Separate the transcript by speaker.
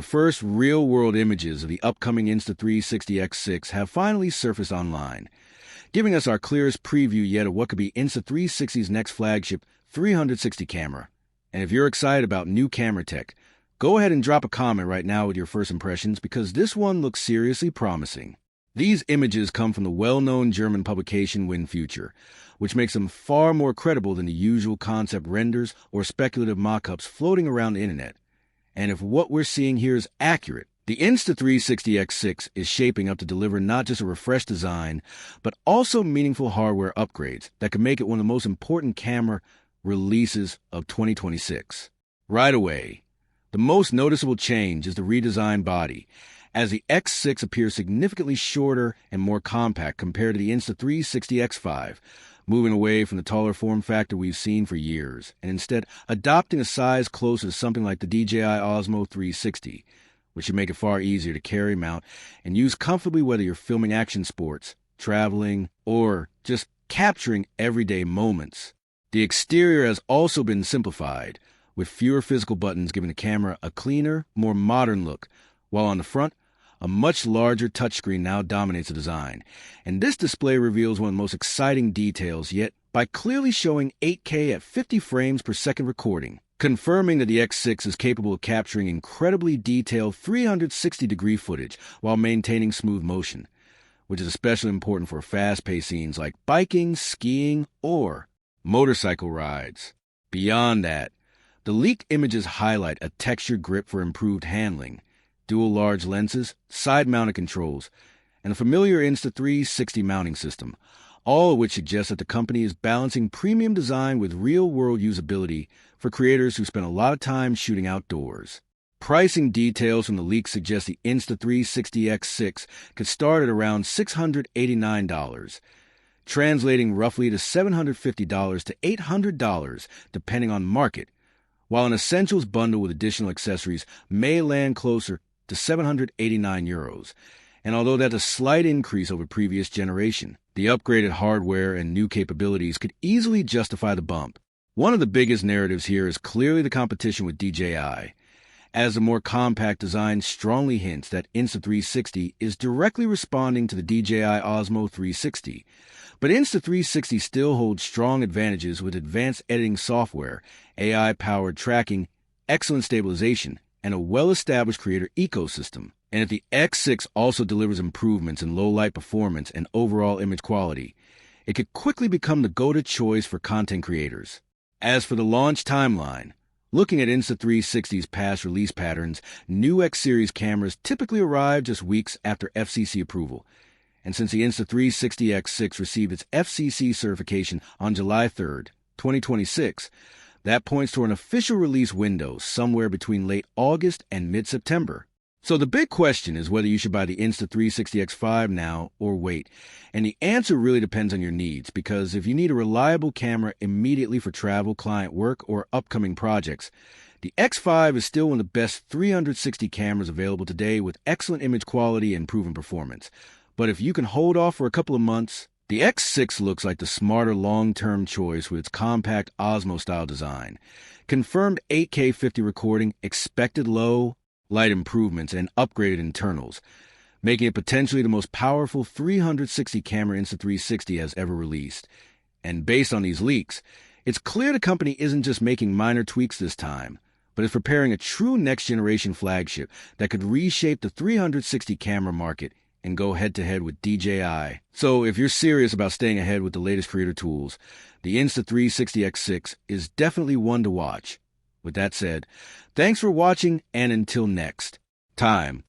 Speaker 1: The first real-world images of the upcoming Insta360 X6 have finally surfaced online, giving us our clearest preview yet of what could be Insta360's next flagship 360 camera. And if you're excited about new camera tech, go ahead and drop a comment right now with your first impressions because this one looks seriously promising. These images come from the well-known German publication WinFuture, which makes them far more credible than the usual concept renders or speculative mock-ups floating around the internet. And if what we're seeing here is accurate, the Insta360 X6 is shaping up to deliver not just a refreshed design, but also meaningful hardware upgrades that could make it one of the most important camera releases of 2026. Right away, the most noticeable change is the redesigned body, as the X6 appears significantly shorter and more compact compared to the Insta360 X5, moving away from the taller form factor we've seen for years, and instead adopting a size closer to something like the DJI Osmo 360, which should make it far easier to carry, mount, and use comfortably whether you're filming action sports, traveling, or just capturing everyday moments. The exterior has also been simplified, with fewer physical buttons giving the camera a cleaner, more modern look, while on the front, a much larger touchscreen now dominates the design, and this display reveals one of the most exciting details yet by clearly showing 8K at 50 frames per second recording, confirming that the X6 is capable of capturing incredibly detailed 360-degree footage while maintaining smooth motion, which is especially important for fast-paced scenes like biking, skiing, or motorcycle rides. Beyond that, the leaked images highlight a textured grip for improved handling, dual large lenses, side-mounted controls, and a familiar Insta360 mounting system, all of which suggests that the company is balancing premium design with real-world usability for creators who spend a lot of time shooting outdoors. Pricing details from the leak suggest the Insta360 X6 could start at around $689, translating roughly to $750 to $800 depending on market, while an essentials bundle with additional accessories may land closer to €789. And although that's a slight increase over previous generation, the upgraded hardware and new capabilities could easily justify the bump. One of the biggest narratives here is clearly the competition with DJI, as the more compact design strongly hints that Insta360 is directly responding to the DJI Osmo 360. But Insta360 still holds strong advantages with advanced editing software, AI-powered tracking, excellent stabilization, and a well-established creator ecosystem. And if the X6 also delivers improvements in low-light performance and overall image quality, it could quickly become the go-to choice for content creators. As for the launch timeline, looking at Insta360's past release patterns, new X-Series cameras typically arrive just weeks after FCC approval. And since the Insta360 X6 received its FCC certification on July 3rd, 2026, that points to an official release window somewhere between late August and mid-September. So the big question is whether you should buy the Insta360 X5 now or wait. And the answer really depends on your needs, because if you need a reliable camera immediately for travel, client work, or upcoming projects, the X5 is still one of the best 360 cameras available today with excellent image quality and proven performance. But if you can hold off for a couple of months, the X6 looks like the smarter long-term choice with its compact Osmo-style design, confirmed 8K 50 recording, expected low light improvements, and upgraded internals, making it potentially the most powerful 360 camera Insta360 has ever released. And based on these leaks, it's clear the company isn't just making minor tweaks this time, but is preparing a true next-generation flagship that could reshape the 360 camera market and go head-to-head with DJI. So if you're serious about staying ahead with the latest creator tools, the Insta360 X6 is definitely one to watch. With that said, thanks for watching, and until next time.